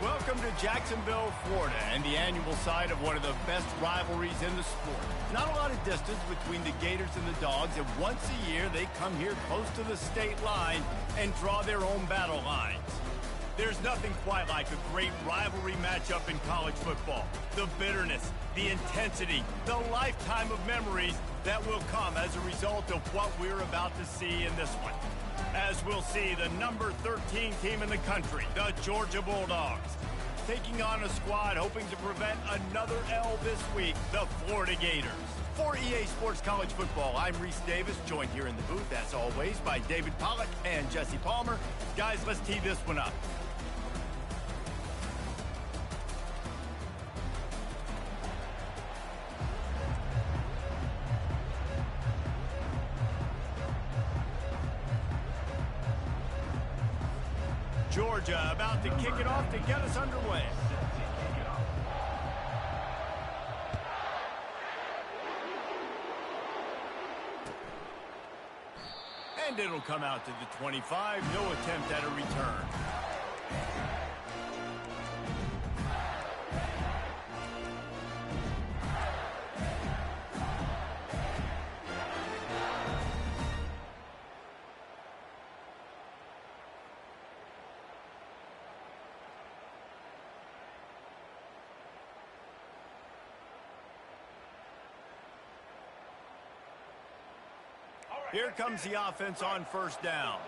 Welcome to Jacksonville, Florida, and the annual site of one of the best rivalries in the sport. Not a lot of distance between the Gators and the Dogs, and once a year they come here close to the state line and draw their own battle lines. There's nothing quite like a great rivalry matchup in college football. The bitterness, the intensity, the lifetime of memories that will come as a result of what we're about to see in this one. As we'll see, the number 13 team in the country, the Georgia Bulldogs, taking on a squad hoping to prevent another L this week, the Florida Gators. For EA Sports College Football, I'm Reese Davis, joined here in the booth, as always, by David Pollack and Jesse Palmer. Guys, let's tee this one up. Georgia about to kick it off to get us underway. And it'll come out to the 25. No attempt at a return. Here comes the offense on first down.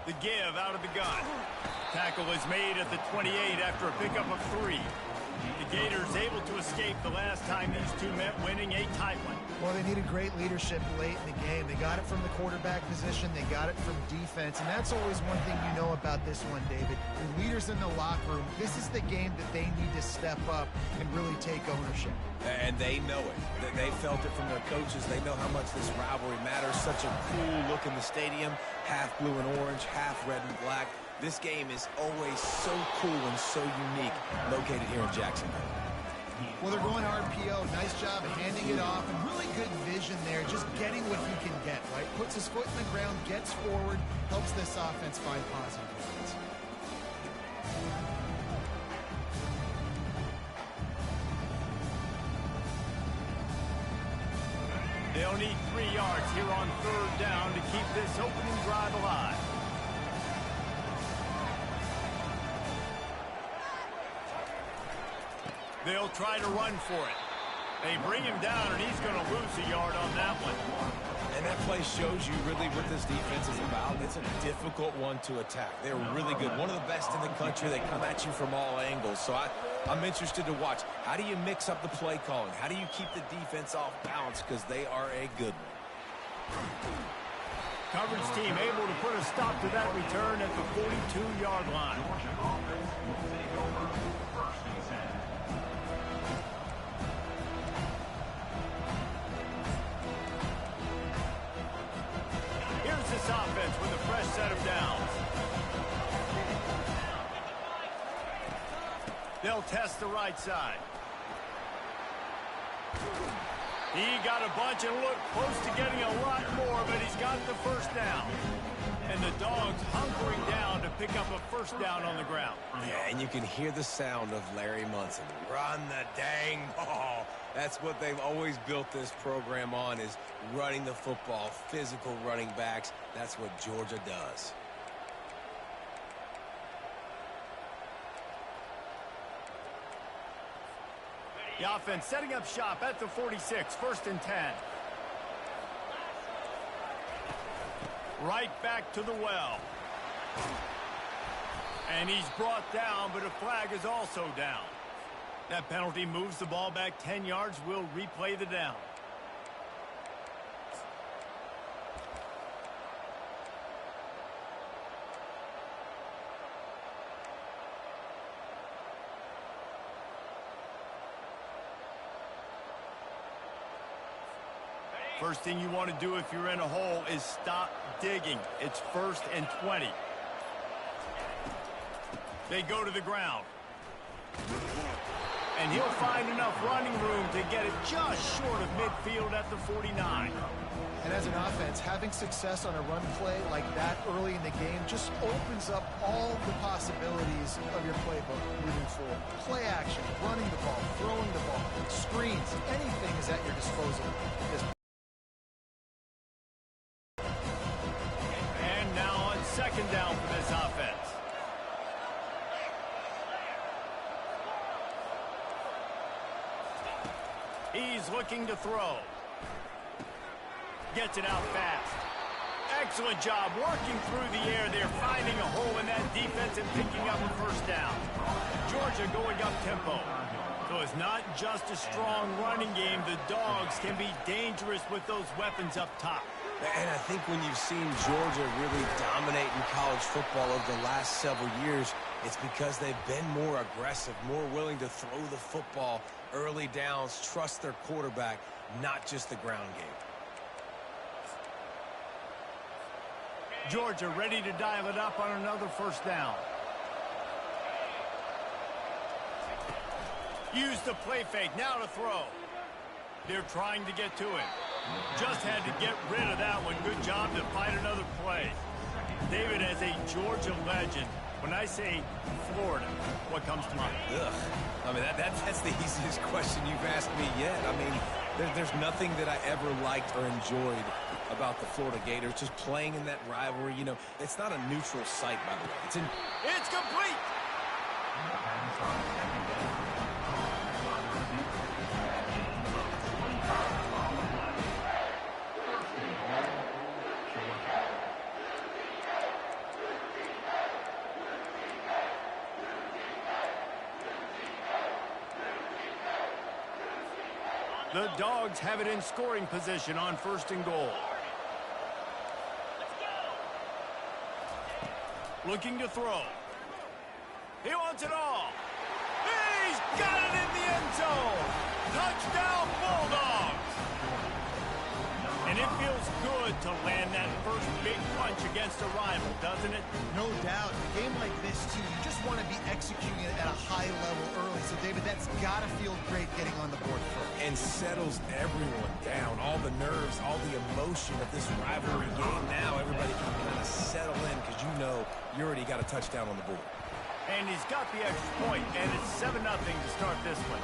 The give out of the gun. Tackle is made at the 28 after a pickup of 3. The Gators able to escape the last time these two met, winning a tight one. Well, they needed great leadership late in the game. They got it from the quarterback position. They got it from defense. And that's always one thing you know about this one, David. The leaders in the locker room, this is the game that they need to step up and really take ownership. And they know it. They felt it from their coaches. They know how much this rivalry matters. Such a cool look in the stadium. Half blue and orange, half red and black. This game is always so cool and so unique, located here in Jacksonville. Well, they're going RPO. Nice job of handing it off, and really good vision there, just getting what he can get, right? Puts his foot in the ground, gets forward, helps this offense find positive points. They'll need 3 yards here on third down to keep this opening drive alive. They'll try to run for it. They bring him down, and he's going to lose a yard on that one. And that play shows you really what this defense is about. It's a difficult one to attack. They're really good. One of the best in the country. They come at you from all angles. So I'm interested to watch. How do you mix up the play calling? How do you keep the defense off balance? Because they are a good one. Coverage team able to put a stop to that return at the 42-yard line. Here's this offense with a fresh set of downs. They'll test the right side. He got a bunch and looked close to getting a lot more, but he's got the first down. And the Dogs hunkering down to pick up a first down on the ground. Yeah, and you can hear the sound of Larry Munson. Run the dang ball. That's what they've always built this program on, is running the football, physical running backs. That's what Georgia does. The offense setting up shop at the 46, 1st and 10. Right back to the well. And he's brought down, but a flag is also down. That penalty moves the ball back 10 yards. We'll replay the down. First thing you want to do if you're in a hole is stop digging. It's 1st and 20. They go to the ground. And he'll find enough running room to get it just short of midfield at the 49. And as as an offense, having success on a run play like that early in the game just opens up all the possibilities of your playbook moving forward. Play action, running the ball, throwing the ball, screens, anything is at your disposal. And now on second down for this offense. He's looking to throw. Gets it out fast. Excellent job working through the air. They're finding a hole in that defense and picking up a first down. Georgia going up tempo. So it's not just a strong running game. The Dogs can be dangerous with those weapons up top. And I think when you've seen Georgia really dominate in college football over the last several years, it's because they've been more aggressive, more willing to throw the football early downs, trust their quarterback, not just the ground game. Georgia ready to dial it up on another first down. Use the play fake, now to throw. They're trying to get to it. Just had to get rid of that one. Good job to find another play. David, as a Georgia legend, when I say Florida, what comes to mind? Ugh. I mean, that's the easiest question you've asked me yet. I mean, there's nothing that I ever liked or enjoyed about the Florida Gators. Just playing in that rivalry, you know, it's not a neutral site, by the way. It's complete! The Dogs have it in scoring position on first and goal. Looking to throw. He wants it all. He's got it in the end zone. Touchdown, Bulldogs. And it feels good to land that first big punch against a rival, doesn't it? No doubt. A game like this, too, you just want to be executing it at a high level early. So, David, that's got to feel great getting on the board first. And settles everyone down. All the nerves, all the emotion of this rivalry game. Now everybody can kind of settle in because you know you already got a touchdown on the board. And he's got the extra point, and it's 7-0 to start this one.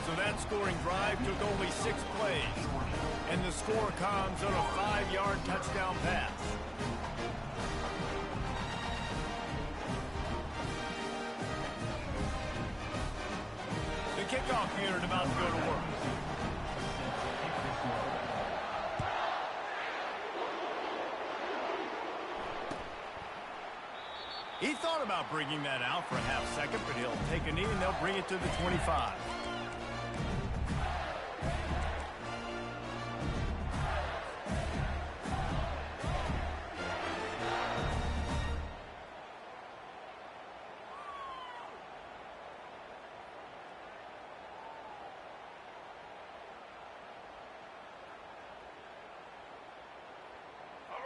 So that scoring drive took only 6 plays. And the score comes on a 5-yard touchdown pass. The kickoff unit about to go to work. He thought about bringing that out for a half second, but he'll take a knee and they'll bring it to the 25.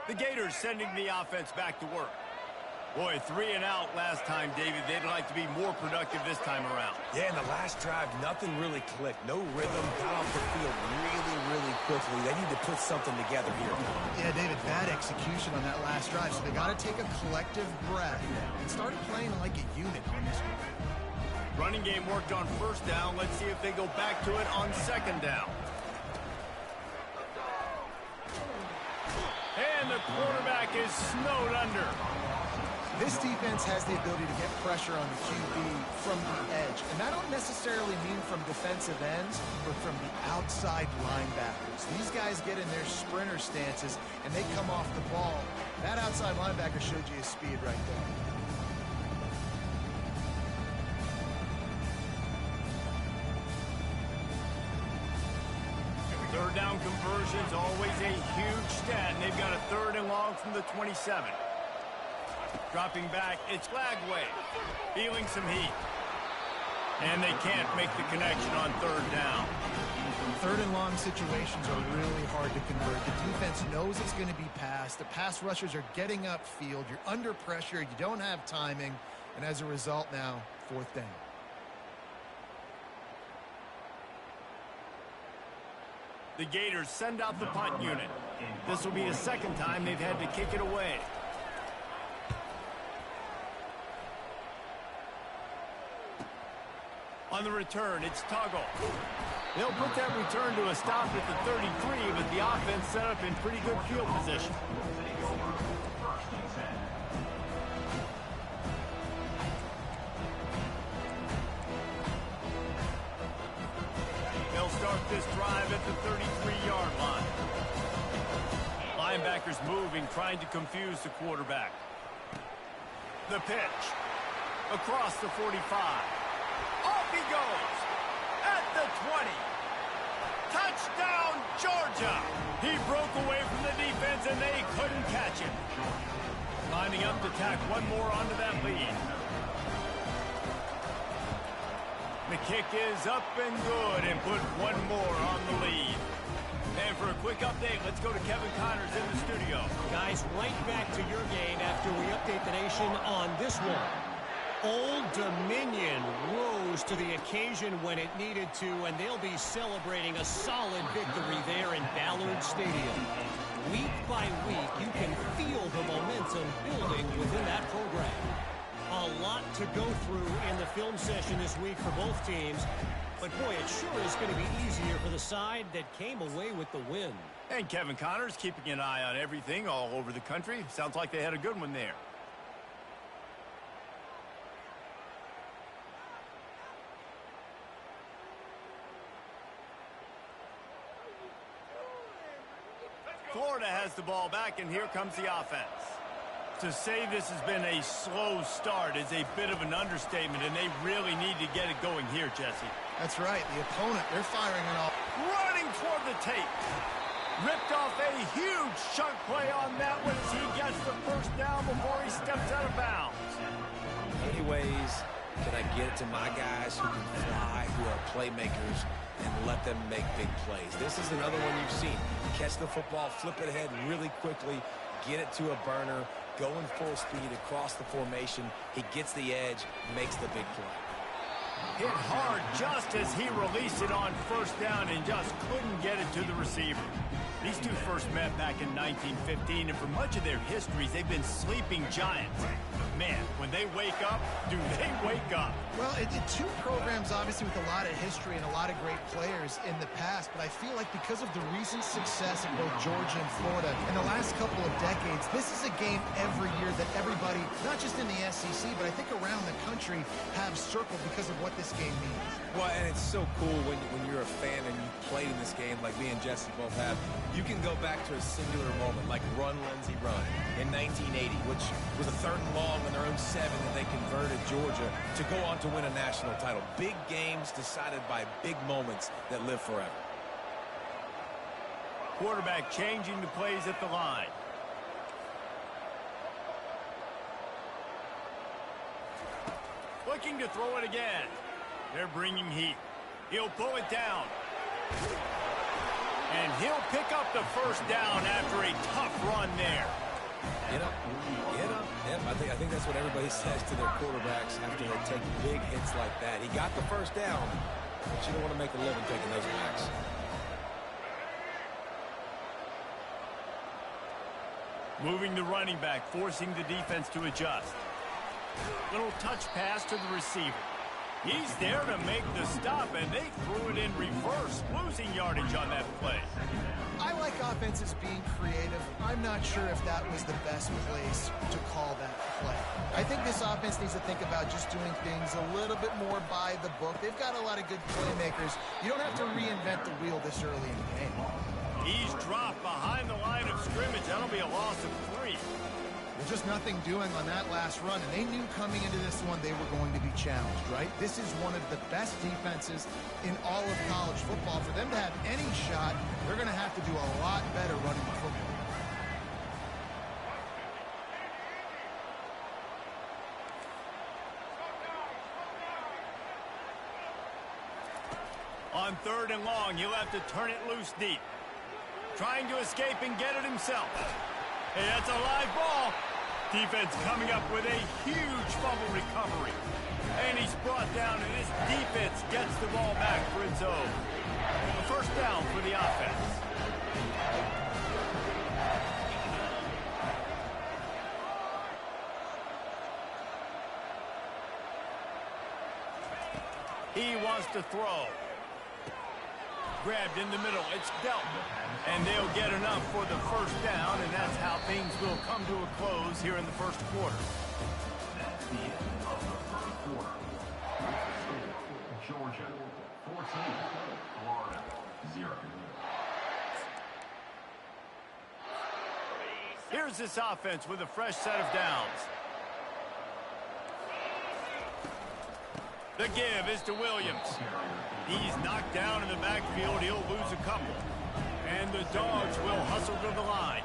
The Gators sending the offense back to work. Boy, 3 and out last time, David. They'd like to be more productive this time around. Yeah, in the last drive, nothing really clicked. No rhythm, got off the field really quickly. They need to put something together here. Yeah, David, bad execution on that last drive. So they got to take a collective breath and start playing like a unit on this one. Running game worked on first down. Let's see if they go back to it on second down. And the quarterback is snowed under. This defense has the ability to get pressure on the QB from the edge. And that don't necessarily mean from defensive ends, but from the outside linebackers. These guys get in their sprinter stances, and they come off the ball. That outside linebacker showed you his speed right there. Third down conversions, always a huge stat, and they've got a 3rd and long from the 27. Dropping back, it's Lagway, feeling some heat. And they can't make the connection on 3rd down. 3rd and long situations are really hard to convert. The defense knows it's going to be passed. The pass rushers are getting upfield. You're under pressure. You don't have timing. And as a result now, 4th down. The Gators send out the punt unit. This will be the second time they've had to kick it away. On the return, it's Tuggle. They'll put that return to a stop at the 33, but the offense set up in pretty good field position. They'll start this drive at the 33-yard line. Linebackers moving, trying to confuse the quarterback. The pitch. Across the 45. Off he goes. At the 20. Touchdown, Georgia. He broke away from the defense, and they couldn't catch him. Lining up to tack one more onto that lead. The kick is up and good and put one more on the lead. And for a quick update, let's go to Kevin Connors in the studio. Guys, right back to your game after we update the nation on this one. Old Dominion rose to the occasion when it needed to, and they'll be celebrating a solid victory there in Ballard Stadium. Week by week, you can feel the momentum building within that program. A lot to go through in the film session this week for both teams, but boy, it sure is going to be easier for the side that came away with the win. And Kevin Connors keeping an eye on everything all over the country. Sounds like they had a good one there. Florida has the ball back, and here comes the offense. To say this has been a slow start is a bit of an understatement, and they really need to get it going here, Jesse. That's right. The opponent, they're firing it off. Running toward the tape. Ripped off a huge chunk play on that one as he gets the first down before he steps out of bounds. Many ways can I get it to my guys who can fly, who are playmakers, and let them make big plays. This is another one you've seen. Catch the football, flip it ahead really quickly, get it to a burner, go in full speed across the formation. He gets the edge, makes the big play. Hit hard just as he released it on first down and just couldn't get it to the receiver. These two first met back in 1915, and for much of their histories, they've been sleeping giants. Man, when they wake up, do they wake up? Well, two programs, obviously, with a lot of history and a lot of great players in the past, but I feel like because of the recent success of both Georgia and Florida in the last couple of decades, this is a game every year that everybody, not just in the SEC, but I think around the country, have circled because of what this game means. Well, and it's so cool when you're a fan and you played in this game like me and Jesse both have. You can go back to a singular moment like Run, Lindsey, Run in 1980, which was a 3rd and long on their own 7 that they converted Georgia to go on to win a national title. Big games decided by big moments that live forever. Quarterback changing the plays at the line. Looking to throw it again. They're bringing heat. He'll pull it down. And he'll pick up the first down after a tough run there. Get up. Get up. Yep, I think that's what everybody says to their quarterbacks after they take big hits like that. He got the first down, but you don't want to make a living taking those backs. Moving the running back, forcing the defense to adjust. Little touch pass to the receiver. He's there to make the stop, and they threw it in reverse, losing yardage on that play. I like offenses being creative. I'm not sure if that was the best place to call that play. I think this offense needs to think about just doing things a little bit more by the book. They've got a lot of good playmakers. You don't have to reinvent the wheel this early in the game. He's dropped behind the line of scrimmage. That'll be a loss of 3. There's just nothing doing on that last run, and they knew coming into this one they were going to be challenged, right? This is one of the best defenses in all of college football. For them to have any shot, they're going to have to do a lot better running the football. On 3rd and long, he'll have to turn it loose deep. Trying to escape and get it himself. Hey, that's a live ball. Defense coming up with a huge fumble recovery. And he's brought down, and this defense gets the ball back for its own. A first down for the offense. He wants to throw. Grabbed in the middle. It's dealt. And they'll get enough for the first down, and that's how things will come to a close here in the first quarter. That's the end of the first quarter. Georgia 14, Florida 0. Here's this offense with a fresh set of downs. The give is to Williams. He's knocked down in the backfield. He'll lose a couple. And the Dogs will hustle to the line.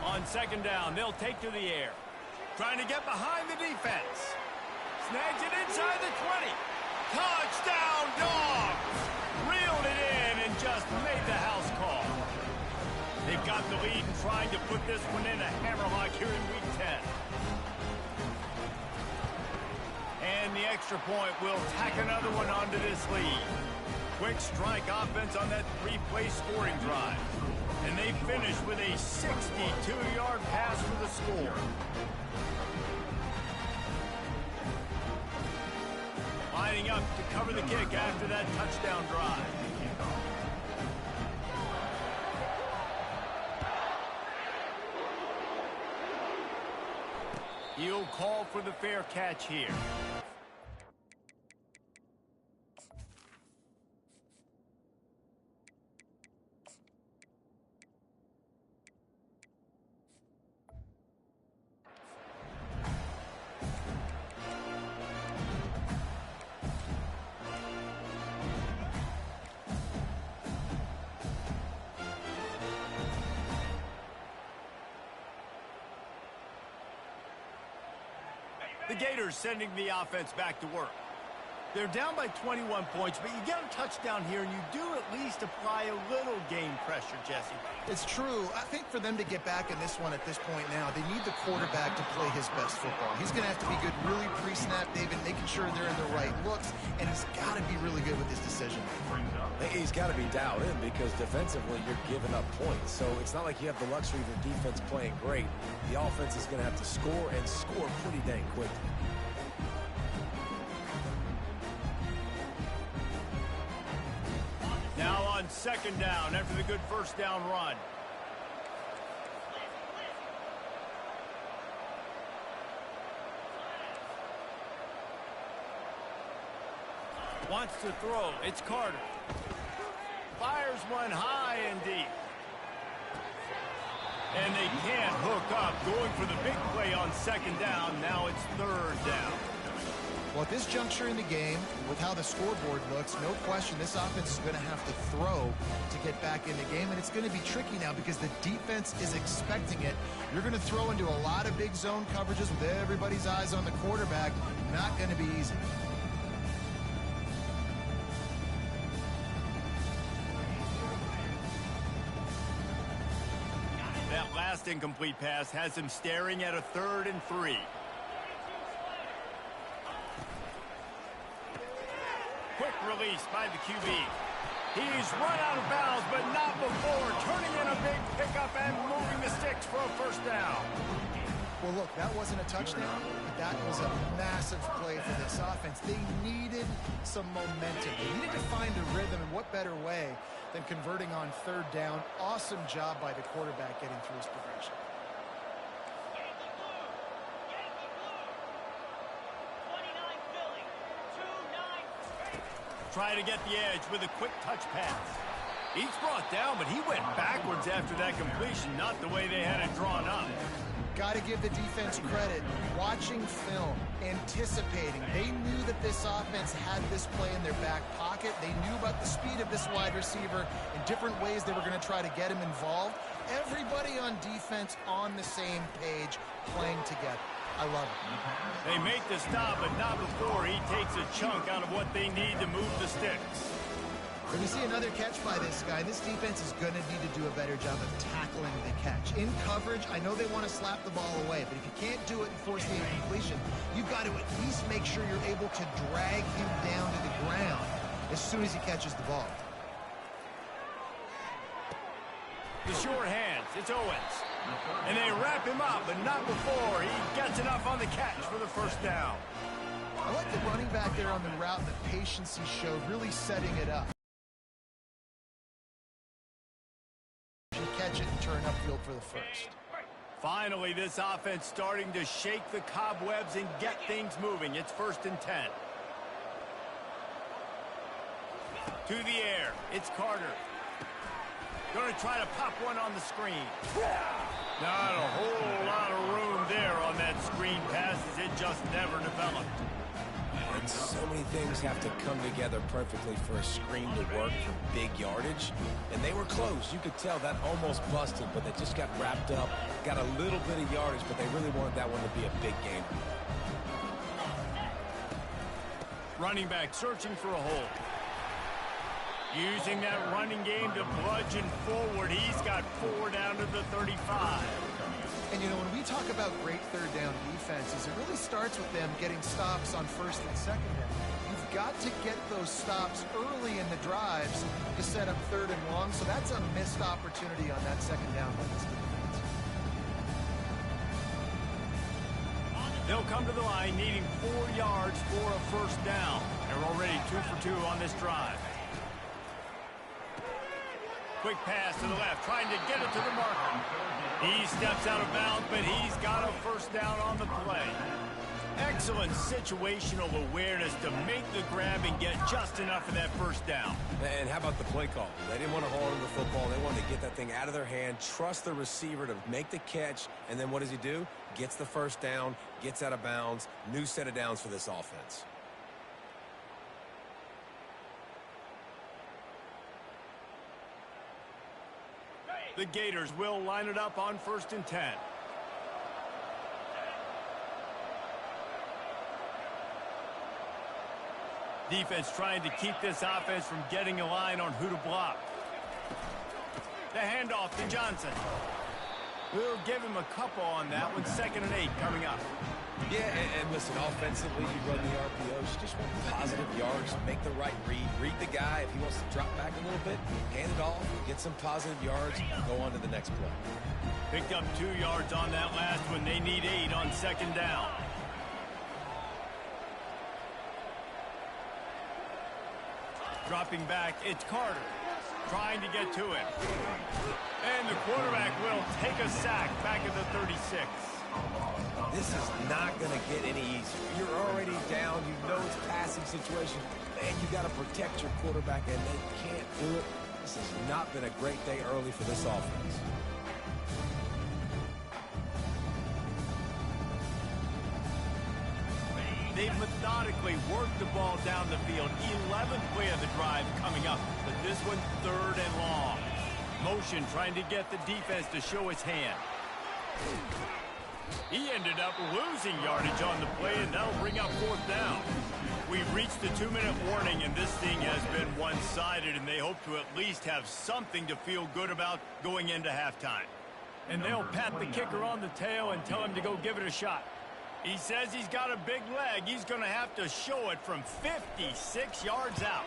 On second down, they'll take to the air. Trying to get behind the defense. Snags it inside the 20. Touchdown, Dogs! Reeled it in and just made the house call. They've got the lead and trying to put this one in a hammerlock here in Week 10. And the extra point will tack another one onto this lead. Quick strike offense on that three-play scoring drive. And they finish with a 62-yard pass for the score. Lining up to cover the kick after that touchdown drive. He'll call for the fair catch here. The Gators sending the offense back to work. They're down by 21 points, but you get a touchdown here, and you do at least apply a little game pressure, Jesse. It's true. I think for them to get back in this one at this point now, they need the quarterback to play his best football. He's going to have to be good really pre-snap, David, making sure they're in the right looks, and he's got to be really good with his decision. He's got to be dialed in because defensively you're giving up points. So it's not like you have the luxury of the defense playing great. The offense is going to have to score and score pretty dang quickly. Now on second down after the good first down run. Wants to throw. It's Carter. Fires one high and deep. And they can't hook up. Going for the big play on second down. Now it's third down. Well, at this juncture in the game, with how the scoreboard looks, no question this offense is going to have to throw to get back in the game, and it's going to be tricky now because the defense is expecting it. You're going to throw into a lot of big zone coverages with everybody's eyes on the quarterback. Not going to be easy. That last incomplete pass has him staring at a 3rd and 3. Quick release by the QB. He's run out of bounds, but not before turning in a big pickup and moving the sticks for a first down. Well, look, that wasn't a touchdown, but that was a massive play for this offense. They needed some momentum. They needed to find a rhythm, and what better way than converting on third down. Awesome job by the quarterback getting through his progression. Trying to get the edge with a quick touch pass. He's brought down, but he went backwards after that completion, not the way they had it drawn up. Got to give the defense credit. Watching film, anticipating. They knew that this offense had this play in their back pocket. They knew about the speed of this wide receiver in different ways they were going to try to get him involved. Everybody on defense on the same page, playing together. I love it. They make the stop, but not before he takes a chunk out of what they need to move the sticks. When you see another catch by this guy, this defense is going to need to do a better job of tackling the catch. In coverage, I know they want to slap the ball away, but if you can't do it and force the incompletion, you've got to at least make sure you're able to drag him down to the ground as soon as he catches the ball. The sure hands, it's Owens. And they wrap him up, but not before he gets enough on the catch for the first down. I like the running back there on the route and the patience he showed, really setting it up. Catch it and turn upfield for the first. Finally, this offense starting to shake the cobwebs and get things moving. It's 1st and 10. To the air, it's Carter. Going to try to pop one on the screen. Not a whole lot of room there on that screen pass as it just never developed. And so many things have to come together perfectly for a screen to work for big yardage. And they were close. You could tell that almost busted, but they just got wrapped up, got a little bit of yardage, but they really wanted that one to be a big game. Running back searching for a hole. Using that running game to bludgeon forward. He's got 4 down to the 35. And, you know, when we talk about great third down defenses, it really starts with them getting stops on 1st and 2nd down. You've got to get those stops early in the drives to set up 3rd and long, so that's a missed opportunity on that 2nd down by this defense. They'll come to the line needing 4 yards for a first down. They're already 2 for 2 on this drive. Quick pass to the left, trying to get it to the marker. He steps out of bounds, but he's got a first down on the play. Excellent situational awareness to make the grab and get just enough of that first down. And how about the play call? They didn't want to hold on to the football. They wanted to get that thing out of their hand, trust the receiver to make the catch, and then what does he do? Gets the first down, gets out of bounds, new set of downs for this offense. The Gators will line it up on 1st and 10. Defense trying to keep this offense from getting a line on who to block. The handoff to Johnson. We'll give him a couple on that one. 2nd and 8 coming up. Yeah, and listen, offensively, you run the RPOs. You just want positive yards, make the right read the guy. If he wants to drop back a little bit, hand it off, get some positive yards, go on to the next play. Picked up 2 yards on that last one. They need 8 on 2nd down. Dropping back, it's Carter. Trying to get to it. And the quarterback will take a sack back at the 36. This is not going to get any easier. You're already down. You know it's a passing situation. Man, you got to protect your quarterback, and they can't do it. This has not been a great day early for this offense. They've methodically worked the ball down the field. 11th play of the drive coming up, but this one 3rd and long. Motion trying to get the defense to show his hand. He ended up losing yardage on the play, and that'll bring up 4th down. We've reached the 2-minute warning, and this thing has been one-sided, and they hope to at least have something to feel good about going into halftime. And they'll pat the kicker on the tail and tell him to go give it a shot. He says he's got a big leg. He's going to have to show it from 56 yards out.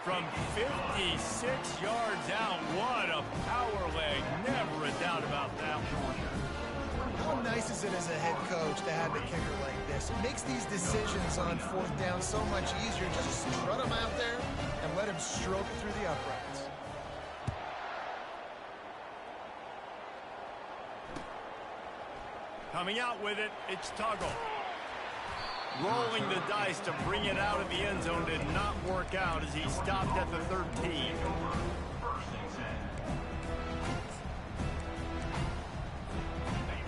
From 56 yards out, what a power leg. Never a doubt about that one. How nice is it as a head coach to have a kicker like this? It makes these decisions on 4th down so much easier. Just strut him out there and let him stroke it through the uprights. Coming out with it, it's Tuggle. Rolling the dice to bring it out of the end zone did not work out as he stopped at the 13.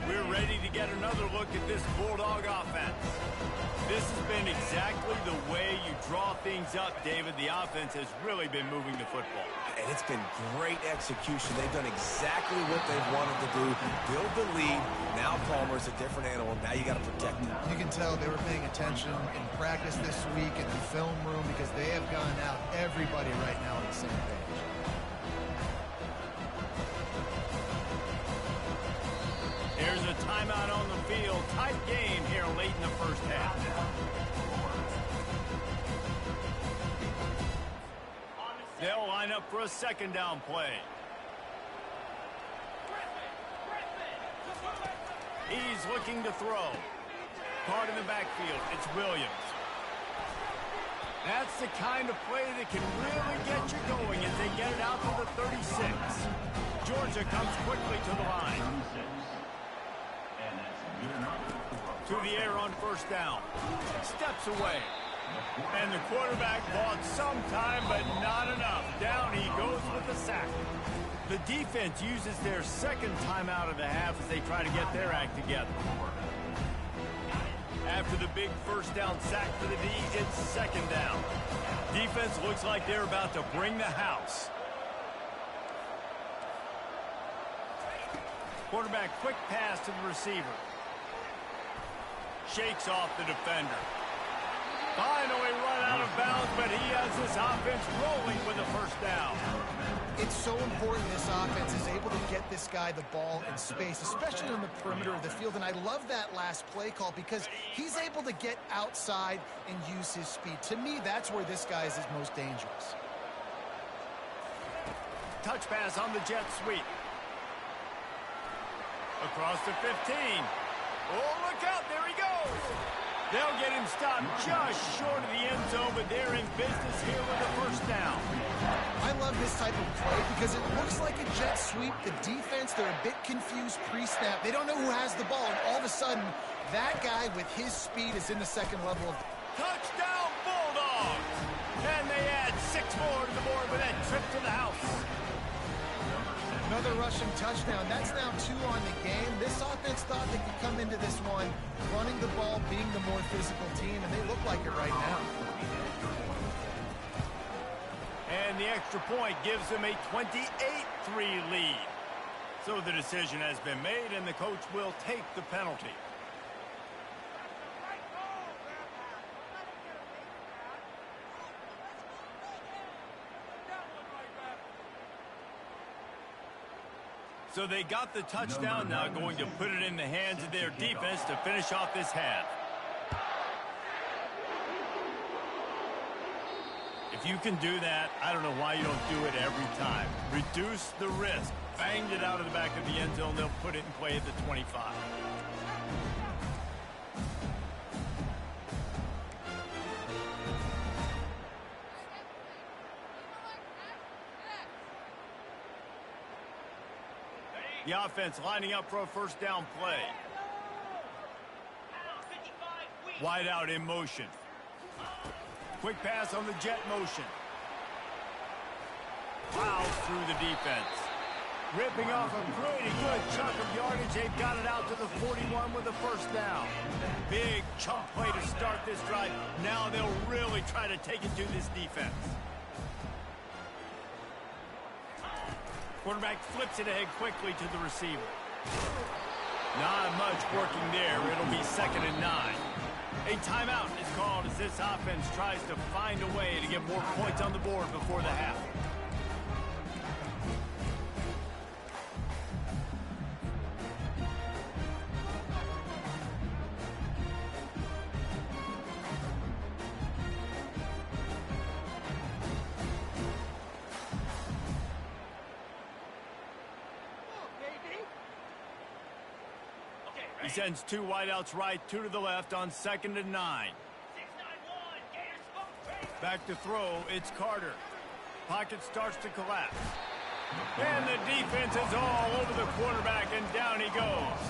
We're ready to get another look at this Bulldog offense. This has been exactly the way you draw things up, David. The offense has really been moving the football. And it's been great execution. They've done exactly what they've wanted to do. Build the lead. Now Palmer's a different animal. Now you got to protect him. You can tell they were paying attention in practice this week in the film room because they have gone out everybody right now on the same page. Here's a timeout on the field. Tight game here late in the first half. They'll line up for a second down play. He's looking to throw. Caught in the backfield. It's Williams. That's the kind of play that can really get you going as they get it out to the 36. Georgia comes quickly to the line. To the air on first down. Steps away. And the quarterback bought some time, but not enough. Down he goes with the sack. The defense uses their second timeout of the half as they try to get their act together. After the big first down sack for the D, it's second down. Defense looks like they're about to bring the house. Quarterback quick pass to the receiver. Shakes off the defender. Finally run out of bounds, but he has his offense rolling with a first down. It's so important this offense is able to get this guy the ball in space, especially on the perimeter of the field. And I love that last play call because he's able to get outside and use his speed. To me, that's where this guy is his most dangerous. Touch pass on the jet sweep. Across the 15. Oh, look out. There he goes. They'll get him stopped just short of the end zone, but they're in business here with a first down. I love this type of play because it looks like a jet sweep. The defense, they're a bit confused pre-snap. They don't know who has the ball, and all of a sudden, that guy with his speed is in the second level of... Touchdown, Bulldogs! And they add 6 more to the board with that trip to the house. Another rushing touchdown. That's now 2 on the game. This offense thought they could come into this one running the ball, being the more physical team, and they look like it right now. And the extra point gives them a 28-3 lead. So the decision has been made, and the coach will take the penalty. So they got the touchdown, now going to put it in the hands of their defense to finish off this half. If you can do that, I don't know why you don't do it every time. Reduce the risk. Banged it out of the back of the end zone. They'll put it in play at the 25. The offense lining up for a first down play. Wide out in motion. Quick pass on the jet motion. Plows through the defense. Ripping off a pretty good chunk of yardage. They've got it out to the 41 with a first down. Big chunk play to start this drive. Now they'll really try to take it to this defense. Quarterback flips it ahead quickly to the receiver. Not much working there. It'll be 2nd and 9. A timeout is called as this offense tries to find a way to get more points on the board before the half. He sends 2 wideouts right, 2 to the left on 2nd and 9. Back to throw, it's Carter. Pocket starts to collapse. And the defense is all over the quarterback, and down he goes.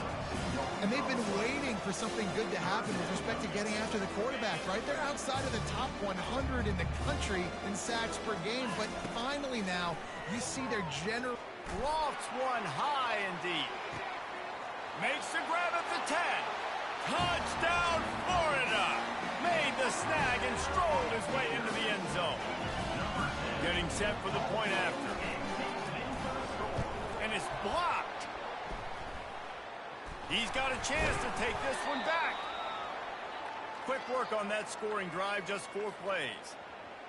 And they've been waiting for something good to happen with respect to getting after the quarterback, right? They're outside of the top 100 in the country in sacks per game, but finally now, you see their general... Lofts one high and deep. Makes the grab at the 10. Touchdown, Florida! Made the snag and strolled his way into the end zone. Getting set for the point after. And it's blocked. He's got a chance to take this one back. Quick work on that scoring drive, just 4 plays.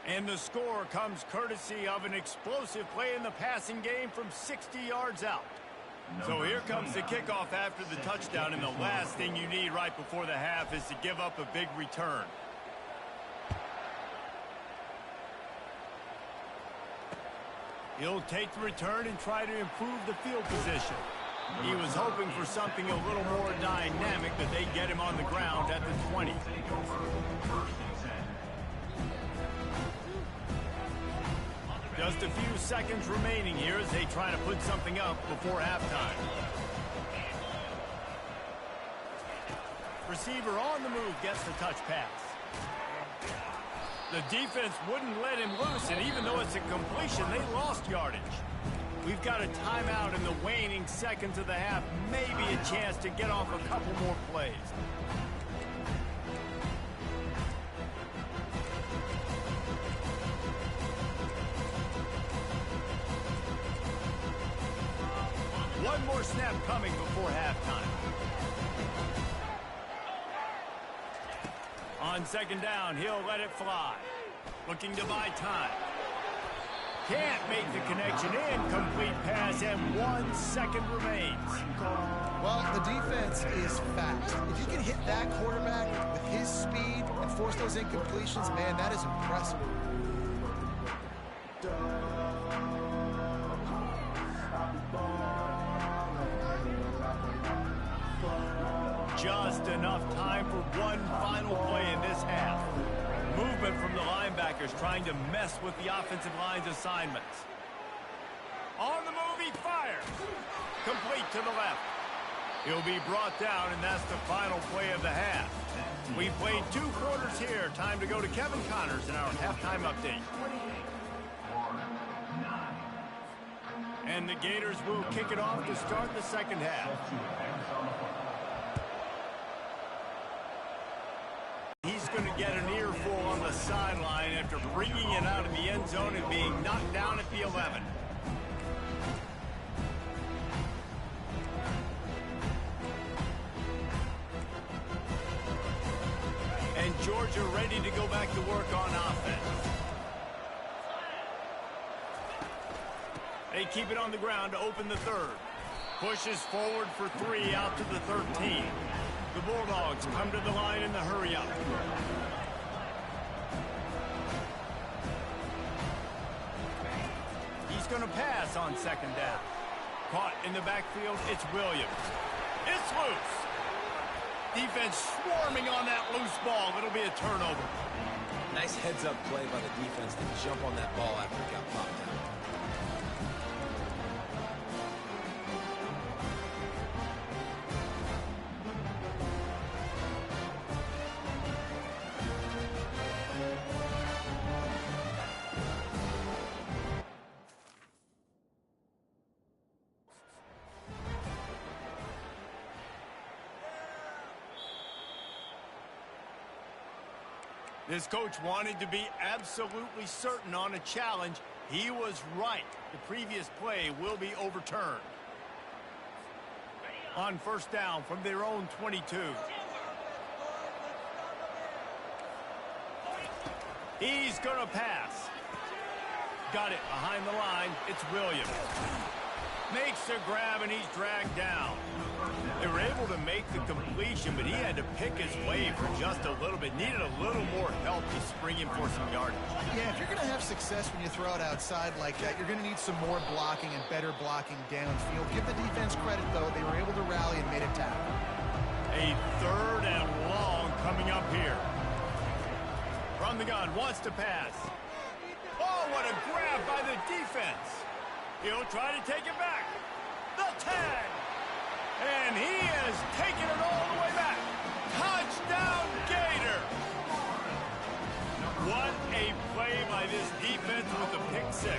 And the score comes courtesy of an explosive play in the passing game from 60 yards out. So here comes the kickoff after the touchdown, and the last thing you need right before the half is to give up a big return. He'll take the return and try to improve the field position. He was hoping for something a little more dynamic, that they get him on the ground at the 20. Just a few seconds remaining here as they try to put something up before halftime. Receiver on the move gets the touch pass. The defense wouldn't let him loose, and even though it's a completion, they lost yardage. We've got a timeout in the waning seconds of the half, maybe a chance to get off a couple more plays. One more snap coming before halftime. On second down, he'll let it fly. Looking to buy time. Can't make the connection. Incomplete pass, and 1 second remains. Well, the defense is fast. If you can hit that quarterback with his speed and force those incompletions, man, that is impressive. Just enough time for one final play in this half. Movement from the linebackers trying to mess with the offensive line's assignments. On the move, he fires. Complete to the left. He'll be brought down, and that's the final play of the half. We played 2 quarters here. Time to go to Kevin Connors in our halftime update. And the Gators will kick it off to start the second half. He's going to get an earful on the sideline after bringing it out of the end zone and being knocked down at the 11. And Georgia ready to go back to work on offense. They keep it on the ground to open the third. Pushes forward for 3 out to the 13. The Bulldogs come to the line in the hurry-up. He's going to pass on second down. Caught in the backfield, it's Williams. It's loose. Defense swarming on that loose ball. It'll be a turnover. Nice heads-up play by the defense to jump on that ball after it got popped out. This coach wanted to be absolutely certain on a challenge. He was right. The previous play will be overturned. On first down from their own 22. He's going to pass. Got it behind the line. It's Williams. Makes the grab, and he's dragged down. They were able to make the completion, but he had to pick his way for just a little bit. Needed a little more help to spring him for some yardage. Yeah, if you're going to have success when you throw it outside like that, you're going to need some more blocking and better blocking downfield. Give the defense credit, though. They were able to rally and made a tackle. A third and long coming up here. From the gun, wants to pass. Oh, what a grab by the defense. He'll try to take it back. The tag. And he has taken it all the way back. Touchdown, Gator. What a play by this defense with the pick 6.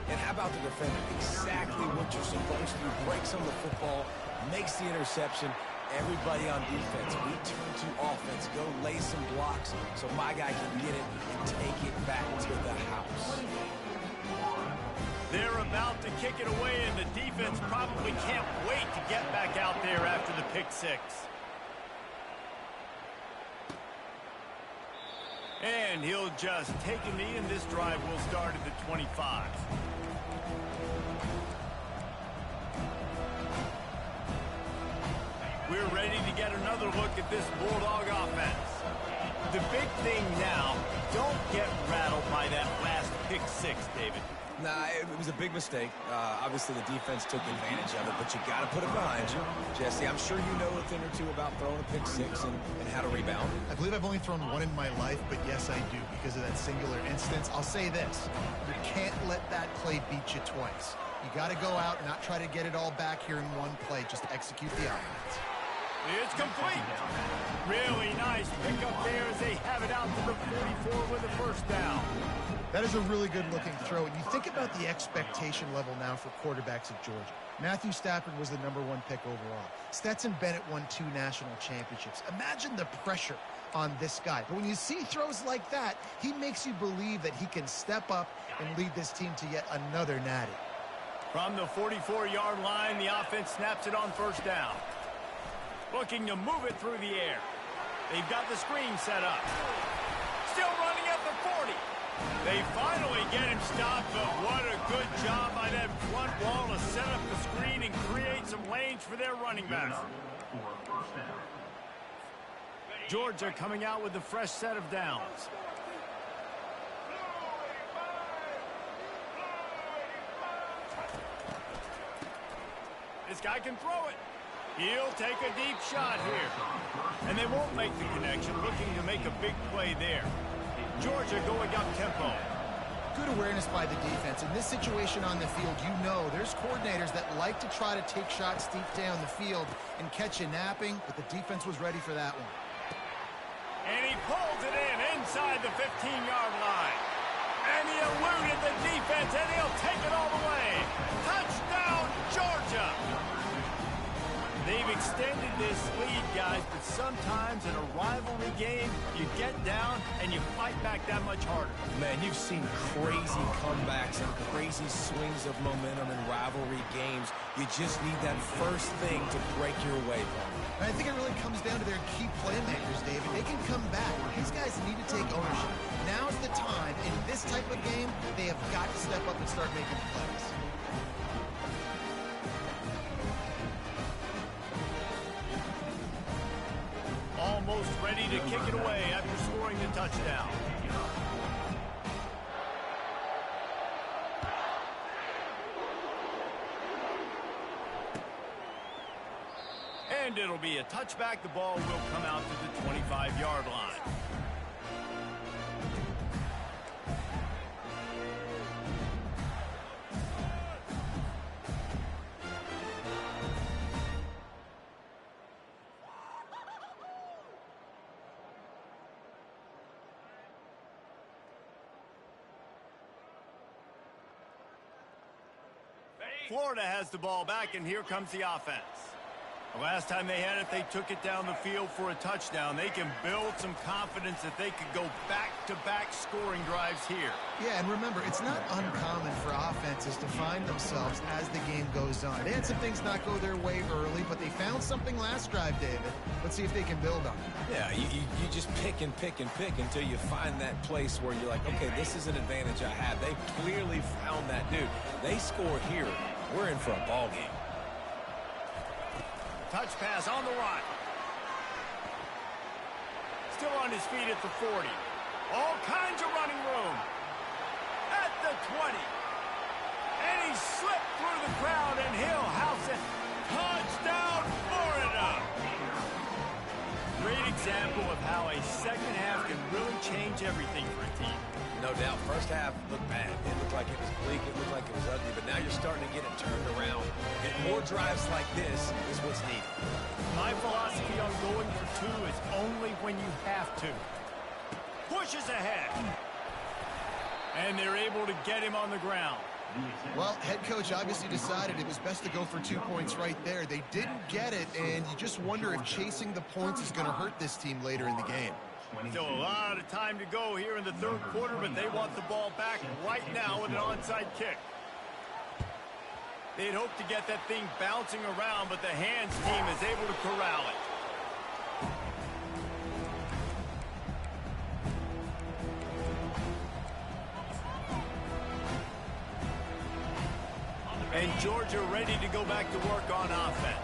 And how about the defender? Exactly what you're supposed to do. Breaks on the football, makes the interception, Everybody on defense, we turn to offense. Go lay some blocks so my guy can get it and take it back to the house. They're about to kick it away, and the defense probably can't wait to get back out there after the pick six. And he'll just take a knee, and this drive will start at the 25. We're ready to get another look at this Bulldog offense. The big thing now, don't get rattled by that last pick six, David. Nah, it was a big mistake. Obviously, the defense took advantage of it, but you got to put it behind you. Jesse, I'm sure you know a thing or two about throwing a pick six and how to rebound. I believe I've only thrown one in my life, but yes, I do, because of that singular instance. I'll say this. You can't let that play beat you twice. You got to go out and not try to get it all back here in one play. Just execute the offense. It's complete. Really nice pickup there as they have it out to the 44 with a first down. That is a really good-looking throw. And you think about the expectation level now for quarterbacks at Georgia. Matthew Stafford was the #1 pick overall. Stetson Bennett won 2 national championships. Imagine the pressure on this guy. But when you see throws like that, he makes you believe that he can step up and lead this team to yet another natty. From the 44-yard line, the offense snaps it on first down. Looking to move it through the air. They've got the screen set up. Still running at the 40. They finally get him stopped, but what a good job by that front wall to set up the screen and create some lanes for their running backs. Georgia coming out with a fresh set of downs. This guy can throw it. He'll take a deep shot here. And they won't make the connection, looking to make a big play there. Georgia going up tempo. Good awareness by the defense. In this situation on the field, you know there's coordinators that like to try to take shots deep down the field and catch you napping, but the defense was ready for that one. And he pulls it in inside the 15-yard line. And he eluded the defense, and he'll take it all the way. Touchdown, Georgia! They've extended this lead, guys, but sometimes in a rivalry game, you get down and you fight back that much harder. Man, you've seen crazy comebacks and crazy swings of momentum in rivalry games. You just need that first thing to break your way, Paul. And I think it really comes down to their key playmakers, David. They can come back. These guys need to take ownership. Now's the time. In this type of game, they have got to step up and start making plays. Almost ready to kick it away after scoring the touchdown. And it'll be a touchback. The ball will come out to the 25-yard line. Florida has the ball back, and here comes the offense. The last time they had it, they took it down the field for a touchdown. They can build some confidence that they could go back-to-back scoring drives here. Yeah, and remember, it's not uncommon for offenses to find themselves as the game goes on. They had some things not go their way early, but they found something last drive, David. Let's see if they can build on it. Yeah, you just pick and pick and pick until you find that place where you're like, okay, this is an advantage I have. They clearly found that dude. They score here. We're in for a ball game. Touch pass on the run. Still on his feet at the 40. All kinds of running room. At the 20. And he slipped through the crowd, and he'll house it. Touchdown, Florida! Great example of how a second half can really change everything for a team. No doubt. First half looked bad. It looked like it was bleak. It looked like it was ugly. But now you're starting to get it turned around. And more drives like this is what's needed. My philosophy on going for two is only when you have to. Pushes ahead. And they're able to get him on the ground. Well, head coach obviously decided it was best to go for 2 points right there. They didn't get it, and you just wonder if chasing the points is going to hurt this team later in the game. Still a lot of time to go here in the third quarter, but they want the ball back right now with an onside kick. They'd hope to get that thing bouncing around, but the hands team is able to corral it. And Georgia ready to go back to work on offense.